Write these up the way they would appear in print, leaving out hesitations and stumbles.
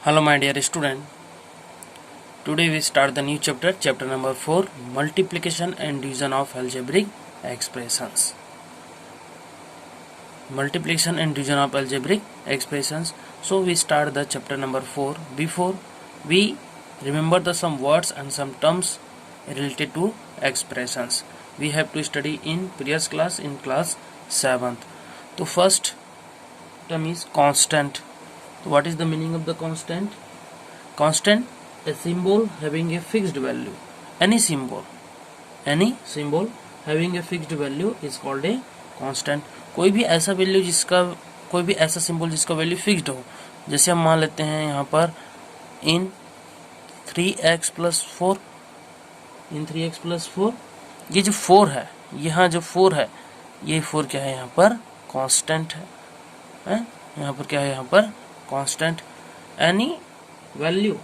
Hello my dear student, today we start the new chapter number 4, multiplication and division of algebraic expressions. Multiplication and division of algebraic expressions. So we start the chapter number 4. Before we remember some words and some terms related to expressions. We have to study in previous class in class 7th. So first term is constant. So what is the meaning of the constant? Constant, a symbol having a fixed value. Any symbol having a fixed value is called a constant. कोई भी ऐसा value जिसका कोई भी ऐसा symbol जिसका value fixed हो, जैसे हम मान लेते हैं यहाँ पर इन 3x + 4, इन 3x + 4, ये जो 4 है, यहाँ जो 4 है, ये 4 क्या है यहाँ पर कांस्टेंट है, यहाँ पर क्या है यहाँ पर constant. Any value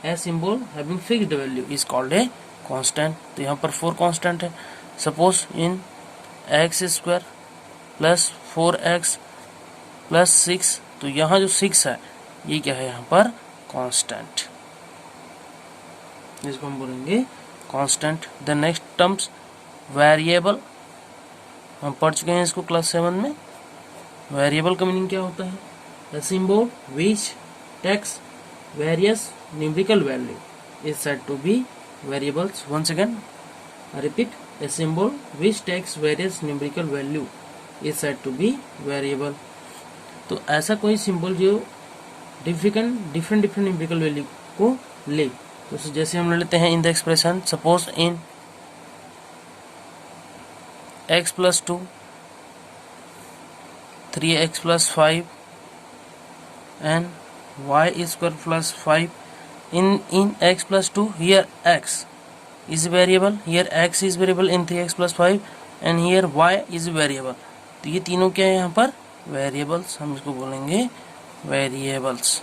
a symbol having fixed value is called a constant. तो यहाँ पर 4 कांस्टेंट है. सपोज इन x² + 4x + 6, तो यहाँ जो 6 है ये क्या है यहाँ पर कांस्टेंट, इसको हम बोलेंगे constant. The next terms variable, हम पढ़ चुके हैं इसको क्लास 7 में. वेरिएबल का मीनिंग क्या होता है? A symbol which takes various numerical value is said to be variables. Once again, I repeat, a symbol which takes various numerical value is said to be variable. तो ऐसा कोई symbol जो different numerical value को ले. तो जैसे हम ले लेते हैं in the expression, suppose in x + 2, 3x + 5 and y² + 5. In x + 2, here x is variable, here x is variable in 3x + 5 and here y is variable. तो ये तीनों क्या है यहाँ पर वेरिएबल्स, हम इसको बोलेंगे variables.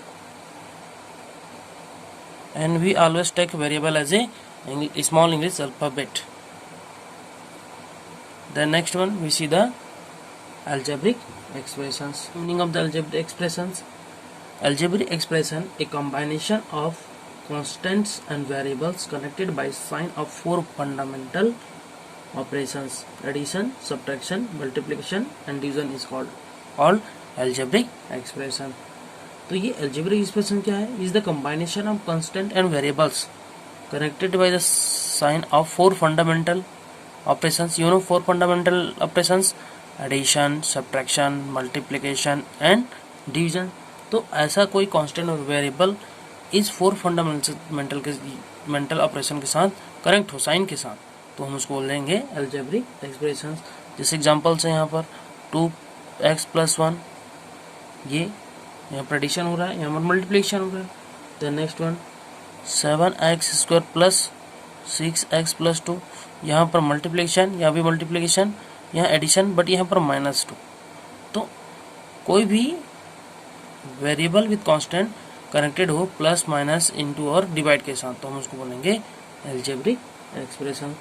and we always take variable as a small English alphabet. The next one we see the algebraic expressions. Meaning of the algebraic expressions: algebraic expression, a combination of constants and variables connected by sign of 4 fundamental operations: addition, subtraction, multiplication and division is called algebraic expression. तो ये algebraic expression क्या है? Is the combination of constant and variables connected by the sign of 4 fundamental operations. You know 4 fundamental operations: addition, subtraction, multiplication and division. तो ऐसा कोई constant और variable इस 4 fundamental operation के साथ कनेक्ट हो, साइन के साथ, तो हम उसको बोलेंगे अलजेब्रिक एक्सप्रेशंस. जैसे एग्जांपल्स है यहाँ पर 2x + 1, ये यहाँ पर एडिशन हो रहा है, यहाँ पर मल्टीप्लिकेशन हो रहा है. The next one 7x² + 6x + 2, यहाँ पर मल्टीप्लिकेशन, यहाँ भी मल्टीप्लिकेशन, यहाँ एडिशन, बट यहाँ पर -2. तो कोई भी वेरिएबल विथ कांस्टेंट कनेक्टेड हो प्लस माइनस इनटू और डिवाइड के साथ, तो हम उसको बोलेंगे algebraic expression.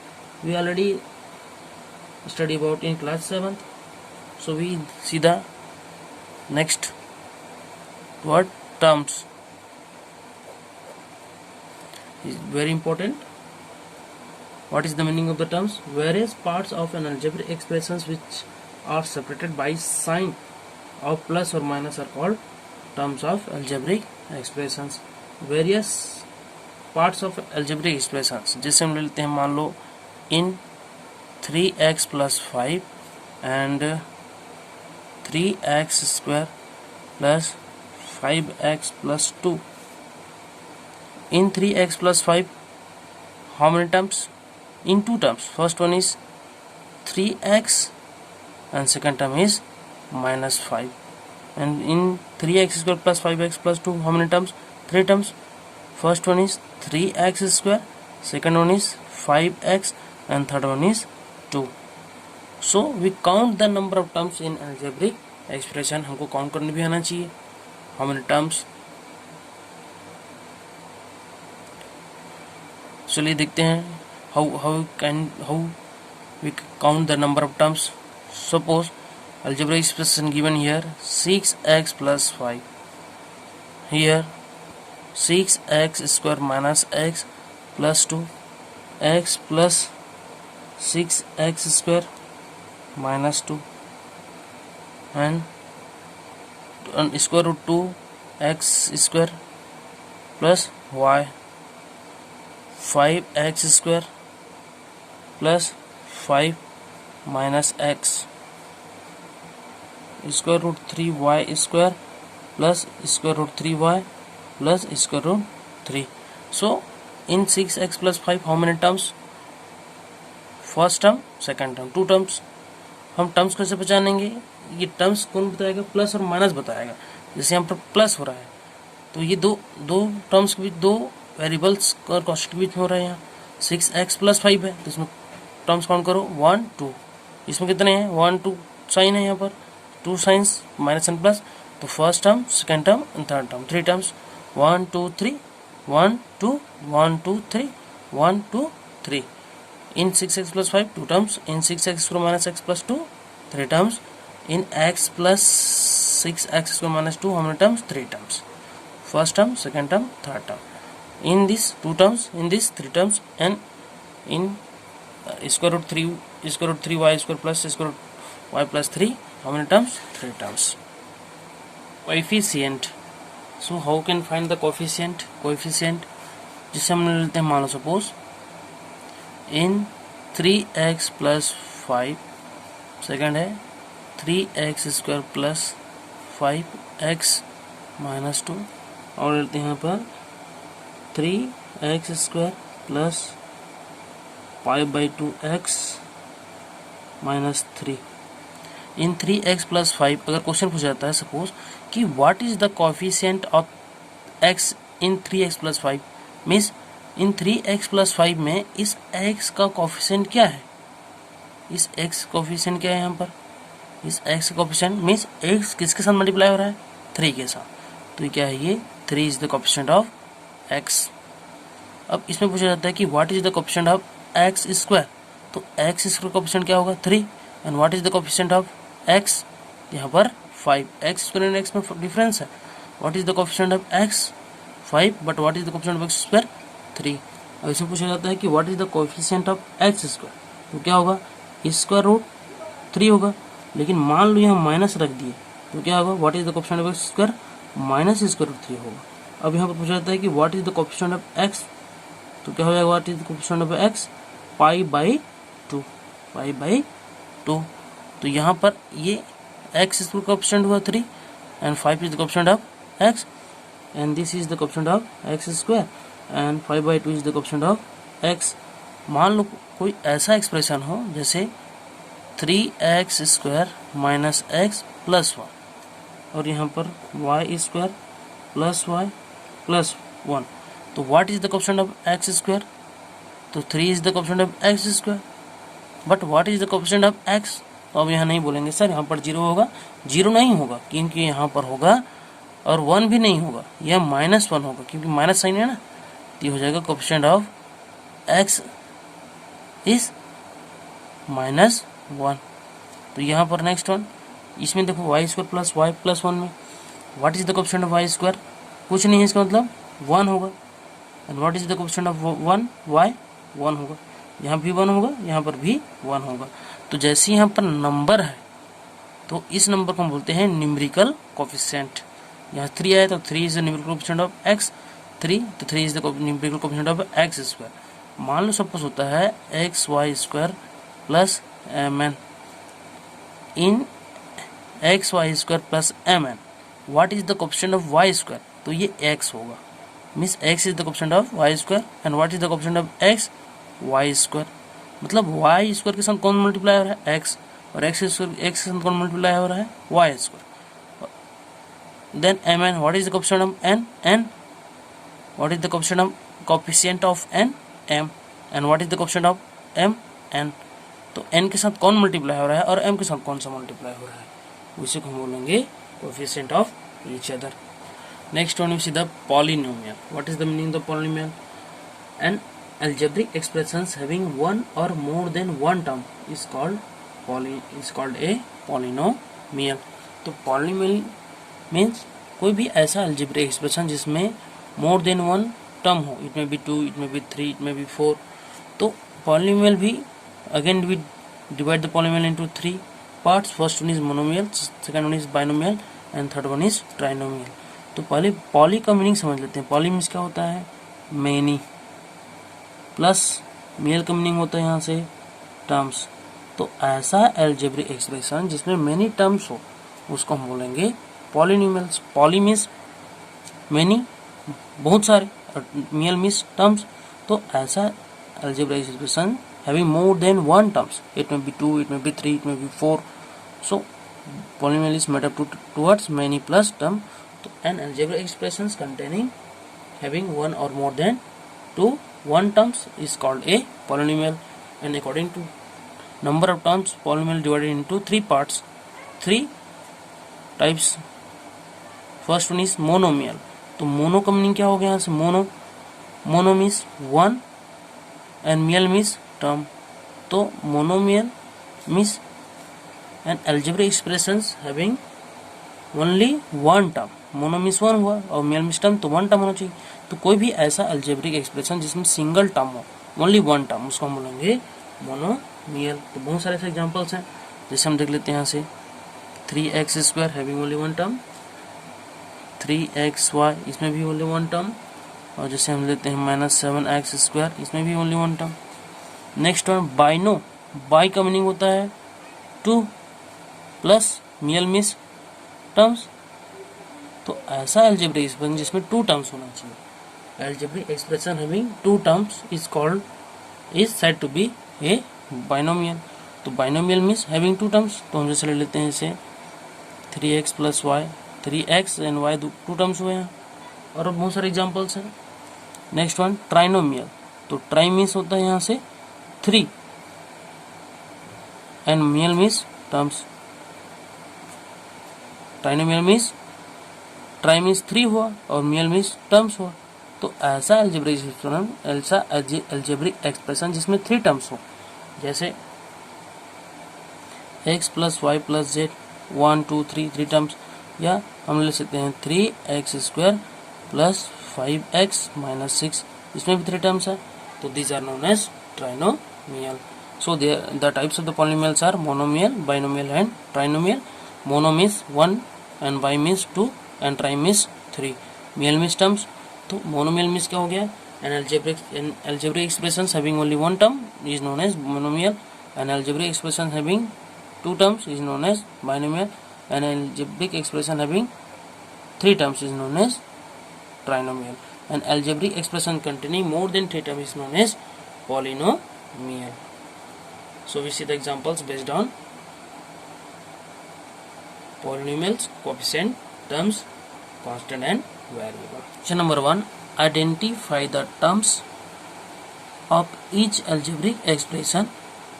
We already study about in class 7. So we see the next word terms is very important. What is the meaning of the terms? Various parts of an algebraic expressions which are separated by sign of plus or minus are called terms of algebraic expressions. Various parts of algebraic expressions, जैसे हम लेते हैं, मान लो in 3x + 5 and 3x² + 5x + 2. In 3x + 5, how many terms? In 2 terms. First one is 3x and second term is -5. And in 3x² + 5x + 2, how many terms? 3 terms. First one is 3x², second one is 5x and third one is 2. So we count the number of terms in algebraic expression. हमको count करने भी आना चाहिए. How many terms? चलिए देखते हैं how we count the number of terms. Suppose algebraic expression given here 6x + 5. Here 6x² minus x plus 2 x plus 6x² minus 2 and square root 2x² plus y 5x² plus 5 minus x square root 3y² plus square root 3y plus square root 3. So in 6x plus 5 how many terms? First term, second term, 2 terms. हम terms कैसे पहचानेंगे? ये terms कौन बताएगा? Plus और minus बताएगा. जैसे यहाँ पर प्लस हो रहा है तो ये दो टर्म्स के बीच, दो वेरिएबल्स और कॉन्स्टेंट के बीच में हो रहा है. यहाँ 6x प्लस 5 है तो इसमें टर्म्स काउंट करो 1 2. इसमें कितने हैं? 1 2 साइन है, यहाँ पर 2 साइंस माइनस एंड प्लस. तो first term, second term and third term, 3 terms 1 2 3 1 2 1 2 3 1 2 3. In 6x plus 5 2 terms, in 6x square minus x plus 2 3 terms, in x plus 6x square minus 2 how many terms? 3 terms. First term, second term, third term. In this 2 terms, in this 3 terms, and in square root 3 y square plus square root y plus 3 how many terms? 3 terms. Coefficient. So how can find the coefficient? Coefficient जिसे हम लेते हैं, मान लो suppose इन 3x plus 5, second है 3x² plus 5x minus 2, और लेते हैं यहाँ पर 3x² प्लस 5/2x माइनस 3. इन 3x प्लस 5 अगर क्वेश्चन पूछा जाता है सपोज कि what is the coefficient of x in 3x plus 5, means in 3x plus 5 में इस x का कोएफिशिएंट क्या है? इस x कोएफिशिएंट क्या है यहाँ पर? इस x का कोएफिशिएंट मीन्स x किसके साथ मल्टीप्लाई हो रहा है? 3 के साथ. तो ये क्या है? ये 3 is the coefficient of x. अब इसमें पूछा जाता है कि what is the coefficient of x square. तो x स्क्वायर कोएफिशिएंट क्या होगा? 3. And what is the coefficient of x? यहाँ पर 5. x स्क्वायर एंड x में डिफरेंस है. What is the coefficient of x? 5. But what is the coefficient of x square? 3. अब इसमें पूछा जाता है कि what is the coefficient of x square. तो क्या होगा? स्क्वायर रूट 3 होगा. लेकिन मान लो यहाँ माइनस रख दिए तो क्या होगा? What is the coefficient of x square? Minus square root 3 होगा. अब यहाँ पर पूछा जाता है कि what is the coefficient of x. तो क्या हो जाएगा? What is the coefficient of x? π/2. π/2. तो यहाँ पर ये x स्क्वायर कोएफिशिएंट हुआ 3 and 5 is the coefficient of x and this is the coefficient of x square and 5/2 is the coefficient of x. मान लो कोई ऐसा एक्सप्रेशन हो जैसे 3x² माइनस x प्लस 1 और यहाँ पर y² प्लस y प्लस 1. तो what is the coefficient of x square? तो 3 is the coefficient of x square. But what is the coefficient of x? तो अब यहाँ नहीं बोलेंगे सर यहाँ पर 0 होगा. 0 नहीं होगा क्योंकि यहाँ पर होगा, और 1 भी नहीं होगा, यह -1 होगा क्योंकि माइनस साइन है ना. तो हो जाएगा कोएफिशिएंट ऑफ x इज -1. तो यहाँ पर नेक्स्ट वन, इसमें देखो y² प्लस y प्लस 1 में what is the coefficient of y²? कुछ नहीं है, इसका मतलब 1 होगा. And what is the coefficient of 1? y 1 होगा. यहाँ भी 1 होगा, यहाँ पर भी 1 होगा. तो जैसे यहाँ पर नंबर है तो इस नंबर को हम बोलते हैं न्यूमेरिकल कोएफिशिएंट. यहाँ 3 आया तो 3 is the numerical coefficient of x. 3 तो 3 is the numerical coefficient of x square. मान लो सपोज होता है xy² plus mn in xy² plus mn. What is the coefficient of y²? तो ये x होगा, means x is the coefficient of y². And what is the coefficient of x? y². मतलब y² के साथ कौन multiply हो रहा है? x. और x के साथ कौन मल्टीप्लाई हो रहा है? y². Then mn, what is the coefficient of n? N. What is the coefficient of n? m. And what is the coefficient of m? n. तो n के साथ कौन मल्टीप्लाई हो रहा है और m के साथ कौन सा मल्टीप्लाई हो रहा है, उसी को हम बोलेंगे coefficient of each other. Next one we see the polynomial. What is the meaning of the polynomial? An algebraic expressions having one or more than one term is called a polynomial. तो polynomial means कोई भी ऐसा algebraic expression जिसमें more than one term हो, it may be 2, it may be 3, it may be 4. तो polynomial भी again we divide the polynomial into 3 parts. First one is monomial, second one is binomial and third one is trinomial. तो पहले poly का meaning समझ लेते हैं. Poly means क्या होता है? मेनी. प्लस मियल का मीनिंग होता है यहाँ से टर्म्स. तो ऐसा अलजेब्रिक एक्सप्रेशन जिसमें मेनी टर्म्स हो उसको हम बोलेंगे पॉलिनोमियल्स. पॉली मीन्स मेनी, बहुत सारे, और मियल मीन्स टर्म्स. तो ऐसा algebraic expression having more than one terms, it may be 2, it may be 3, it may be 4. So polynomial is made up towards many plus term. An algebraic expressions containing having one or more than one terms is called a polynomial. And according to number of terms, polynomial divided into 3 parts, 3 types. First one is monomial. तो mono का meaning क्या हो गया यहाँ से? Mono means one and mial means term. तो monomial means an algebraic expressions having only one term. Mono means one हुआ और मियल मीन्स टर्म, तो वन टर्म होना चाहिए. तो कोई भी ऐसा अलजेब्रिक एक्सप्रेशन जिसमें सिंगल टर्म हो, ओनली वन टर्म, उसको हम बोलेंगे मोनोमियल. तो बहुत सारे ऐसे एग्जांपल्स हैं, जैसे हम देख लेते हैं यहाँ से 3x² having only one term, 3xy इसमें भी ओनली वन टर्म, और जैसे हम लेते हैं -7x², इसमें भी only one term. Next one bino. Bi का मीनिंग होता है 2 प्लस मियल मीन्स टर्म्स. तो ऐसा अलजेब्रिक एक्सप्रेशन जिसमें 2 टर्म्स होना चाहिए. Algebraic expression having 2 terms is said to be a binomial. तो बाइनोमियल मीन्स हैविंग 2 टर्म्स. तो हम जैसे ले लेते हैं इसे 3x + y, 3x and y 2 terms हुए हैं, और बहुत सारे एग्जांपल्स हैं. Next one trinomial. तो ट्राई मीन्स होता है यहाँ से 3 and mial means terms. Trinomial means tri means 3 हुआ और मियल मीन्स टर्म्स हुआ. तो ऐसा अलजेब्रिक एक्सप्रेशन जिसमें 3 टर्म्स हो, जैसे x + y + z 1 2 3 टर्म्स, या हम ले सकते हैं 3x² + 5x - 6, इसमें भी 3 टर्म्स है. तो these are known as trinomial. So the types of the polynomials are monomial, binomial and trinomial. Mono means 1 and bi means 2 and tri means 3. Mial means terms. तो monomial means क्या हो गया? An algebraic expressions having only one term is known as monomial. An algebraic expression having 2 terms is known as binomial. An algebraic expression having 3 terms is known as trinomial. An algebraic expression containing more than 3 terms is known as polynomial. So we see the examples based on polynomials, coefficient, terms, constant and variable. Question number 1. Identify the terms of each algebraic expression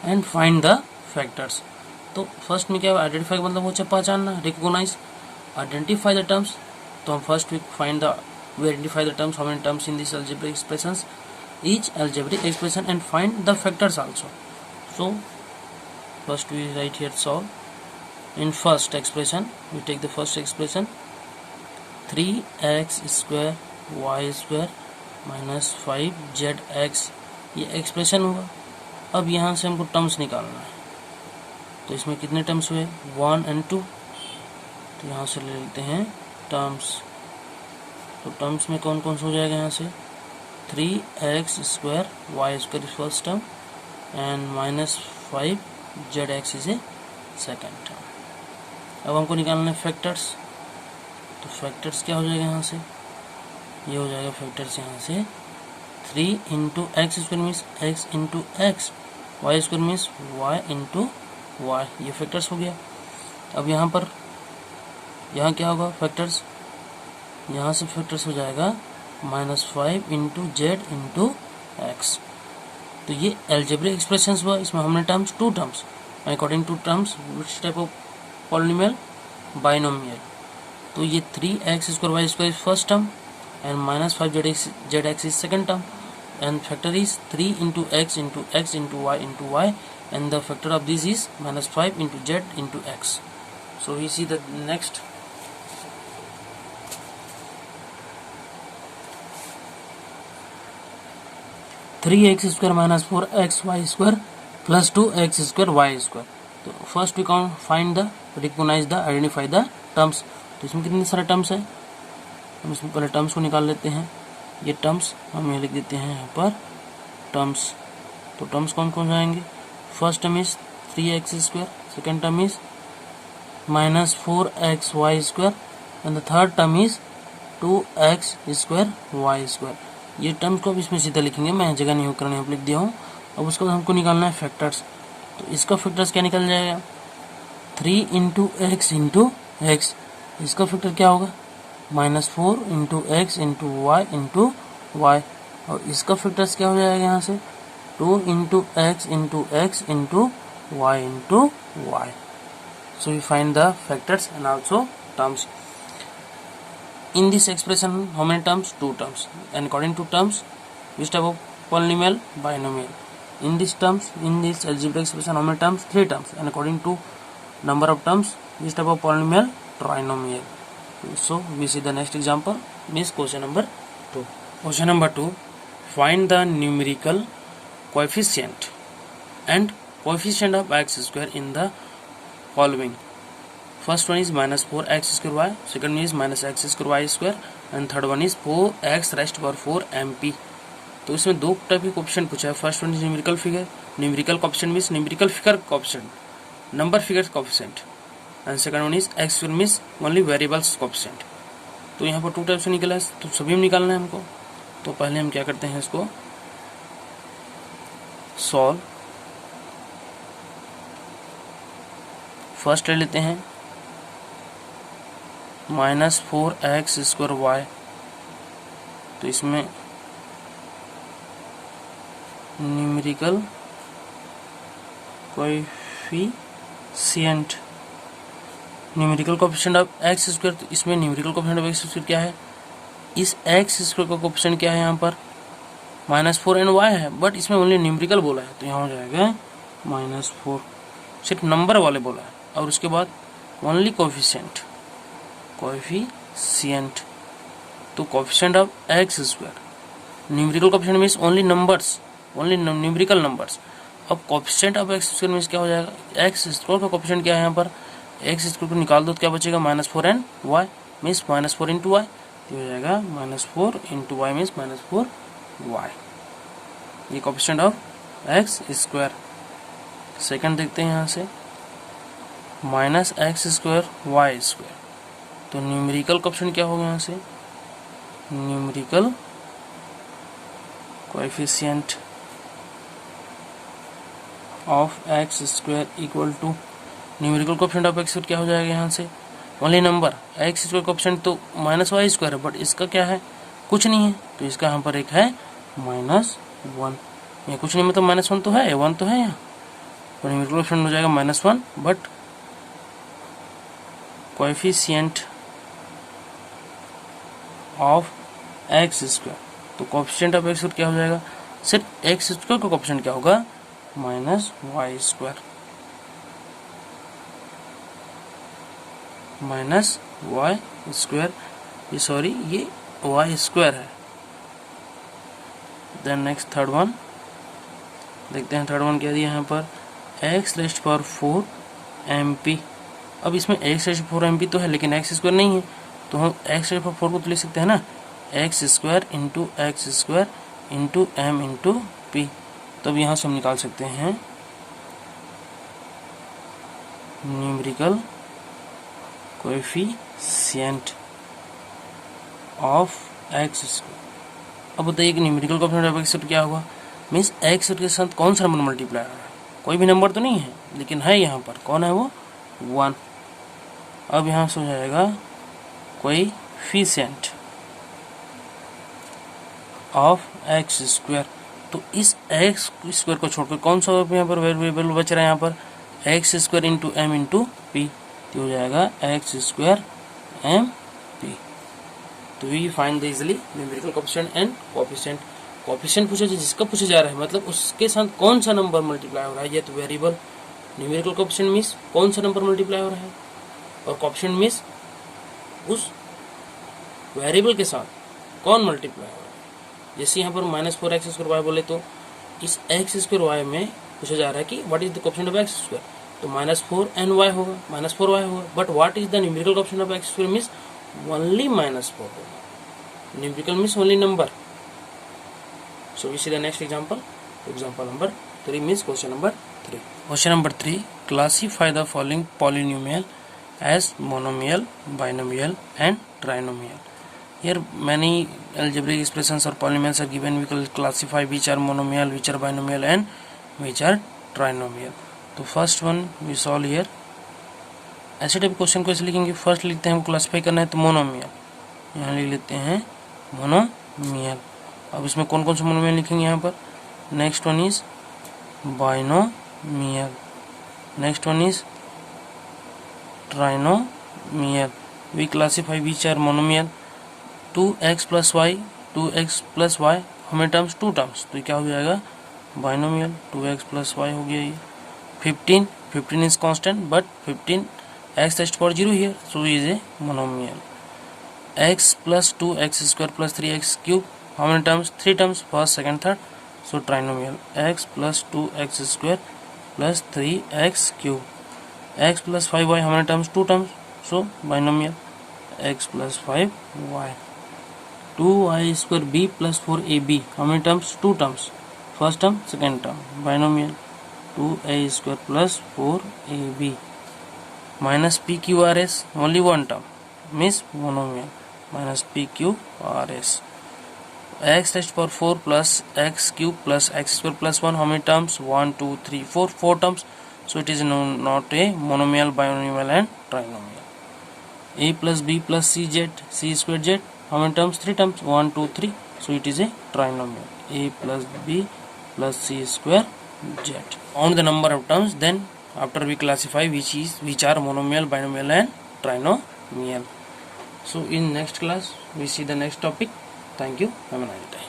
and find the factors. तो first में क्या है? Identify का मतलब होता है पहचानना, recognise. Identify the terms. तो हम first we identify the terms, how many terms in this algebraic expressions, each algebraic expression, and find the factors also. So first we write here solve. In first expression we take the first expression 3x² y² - 5zx, ये expression हुआ. अब यहाँ से हमको terms निकालना है. तो इसमें कितने टर्म्स हुए? 1 and 2. तो यहाँ से ले लेते हैं टर्म्स. तो टर्म्स में कौन कौन सा हो जाएगा? यहाँ से 3x² y² is first term and -5zx is a second term. अब हमको निकालना है फैक्टर्स. तो फैक्टर्स क्या हो जाएगा? यहाँ से ये हो जाएगा फैक्टर्स यहाँ से 3 × x² means x × x, y² means y × y. ये फैक्टर्स हो गया. अब यहाँ पर यहाँ क्या होगा? फैक्टर्स यहाँ से फैक्टर्स हो जाएगा -5 × z × x. तो ये अलजेब्रिक एक्सप्रेशंस हुआ. इसमें हमने terms 2 terms according to terms which type of polynomial? Binomial. तो ये 3x² y² is first term and -5zx is second term and factor is 3 × x × x × y × y, and the factor of this is -5 × z × x. So we see the next. 3x² minus 4xy² plus 2x² तो first we count find the recognise the identify the terms. तो इसमें कितने सारे terms है, हम इसमें पहले terms को निकाल लेते हैं। ये टर्म्स हम यहाँ लिख देते हैं यहाँ पर टर्म्स। तो टर्म्स कौन कौन जाएंगे, first term is 3x², second term is minus 4xy² and the third term is 2x²y²। ये टर्म्स को अब इसमें सीधा लिखेंगे, मैं जगह नहीं करने यहाँ लिख दिया हूँ। अब उसके बाद हमको निकालना है फैक्टर्स। तो इसका फैक्टर्स क्या निकल जाएगा, 3 × x × x, इसका फैक्टर क्या होगा -4 × x × y × y, और इसका फैक्टर्स क्या हो जाएगा यहाँ से 2 × x × x × y × y। So we find the factors and also terms. In this expression, how many terms? 2 terms. And according to terms, which type of polynomial? Binomial. In this terms, in this algebraic expression, how many terms? 3 terms. And according to number of terms, which type of polynomial? Trinomial. So we see the next example. Means question number 2. Question number 2. Find the numerical coefficient and coefficient of x² in the following. First one is -4x²y, second one is -x²y², and third one is 4x⁻⁴ MP. तो इसमें दो type के coefficient पूछा है। First one is numerical figure, numerical coefficient means numerical figure coefficient, number figure coefficient, and second one is x means only variables coefficient. तो यहाँ पर 2 type से निकला है, तो सभी में निकालना है हमको। तो पहले हम क्या करते हैं, इसको सॉल्व। फर्स्ट ले लेते हैं -4x²y, तो इसमें numerical coefficient, numerical coefficient of x², तो इसमें न्यूमेरिकल कोएफिशिएंट ऑफ x² क्या है, इस x² का कोएफिशिएंट क्या है यहाँ पर -4 एंड y है, बट इसमें ओनली न्यूमेरिकल बोला है, तो यहाँ हो जाएगा -4, सिर्फ नंबर वाले बोला है। और उसके बाद ओनली कोएफिशिएंट, तो coefficient of x², numerical coefficient means only numbers, only numerical numbers. अब कोएफिशिएंट ऑफ x² मींस क्या हो जाएगा, x² का कोएफिशिएंट क्या है यहाँ पर, x² को निकाल दो तो क्या बचेगा -4 एंड y मींस -4 × y, तो हो जाएगा -4 × y मींस -4y। ये कोएफिशिएंट ऑफ x²। सेकंड देखते हैं यहाँ से -x²y², तो न्यूमेरिकल कोएफिशिएंट क्या होगा यहाँ से, numerical coefficient of x² equal to numerical coefficient of x² क्या हो जाएगा यहाँ से, ओनली नंबर, x² कोएफिशिएंट तो -y² है, बट इसका क्या है, कुछ नहीं है, तो इसका यहाँ पर एक है -1, ये कुछ नहीं मतलब -1 तो है, 1 तो है यहाँ, तो न्यूमेरिकल कोएफिशिएंट हो जाएगा -1, बट कोएफिशिएंट ऑफ x², तो कोएफिशिएंट ऑफ x² क्या हो जाएगा, सिर्फ x² का कोएफिशिएंट क्या होगा -y², ये सॉरी ये y² है। देन नेक्स्ट थर्ड वन देखते हैं, थर्ड वन क्या दिया यहाँ पर x⁻⁴ MP। अब इसमें x⁻⁴ MP तो है, लेकिन x² नहीं है, तो हम x⁻⁴ को तो लिख सकते हैं ना, x² × x² × m × p। तब यहाँ से हम निकाल सकते हैं न्यूमेरिकल कोएफिशिएंट ऑफ x²। अब बताइए कि न्यूमेरिकल कोएफिशिएंट ऑफ x² क्या होगा, मीन्स x² के साथ कौन सा नंबर मल्टीप्लाई हो रहा है, कोई भी नंबर तो नहीं है, लेकिन है यहाँ पर, कौन है वो 1। अब यहाँ से हो जाएगा कोएफिशिएंट ऑफ x², तो इस x² को छोड़कर कौन सा यहाँ पर वेरिएबल बच रहा है, यहाँ पर x² × m × p, तो हो जाएगा x² MP। तो we find the easily numerical coefficient and coefficient. Coefficient पूछा जिसका पूछा जा रहा है, मतलब उसके साथ कौन सा नंबर मल्टीप्लाई हो रहा है, ये तो वेरिएबल। न्यूमेरिकल कोएफिशिएंट मींस कौन सा नंबर मल्टीप्लाई हो रहा है, और कोएफिशिएंट मींस उस वेरिएबल के साथ कौन मल्टीप्लाई हो रहा है। जैसे यहाँ पर -4x² y बोले तो इस x² y में पूछा जा रहा है कि what is the coefficient of x², तो -4 and y होगा, -4 y होगा, but what is the numerical coefficient of x² means only -4 होगा, numerical means only number. So we see the next example. Example number 3 means question number 3. Question number 3. Classify the following polynomial as monomial, binomial and trinomial. Here many algebraic expressions or polynomials are given. We will classify which are monomial, which are binomial and which are trinomial. तो first one we solve here. ऐसे type question को ऐसे लिखेंगे, first लिखते हैं हमको classify करना है तो मोनोमियल, यहाँ लिख लेते हैं मोनोमियल. अब इसमें कौन कौन से मोनोमियल लिखेंगे यहाँ पर. Next one is binomial, next one is trinomial. We classify which are monomial. 2x + y, 2x + y हमें टर्म्स 2 टर्म्स, तो क्या हो जाएगा बाइनोमियल. 2x + y हो गया ये. 15 is constant but 15 x test for 0 here, so is a monomial. x + 2x² + 3x³ how many terms, 3 terms, first, second, third, so trinomial. X + 2x² + 3x³. X + 5y how many terms, 2 terms, so binomial. X + 5y. 2y² b + 4ab how many terms, 2 terms, first term, second term, binomial. 2a² + 4ab. minus pqrs only one term means monomial, minus pqrs. x test for 4 plus x³ plus x² plus 1 how many terms, 1 2 3 4 4 terms, so it is not a monomial, binomial and trinomial. a plus b plus c² z how many terms, 3 terms, 1 2 3, so it is a trinomial. a plus b plus c² z. Count the number of terms, then after we classify which are monomial, binomial and trinomial. So in next class we see the next topic. Thank you. Have a nice day.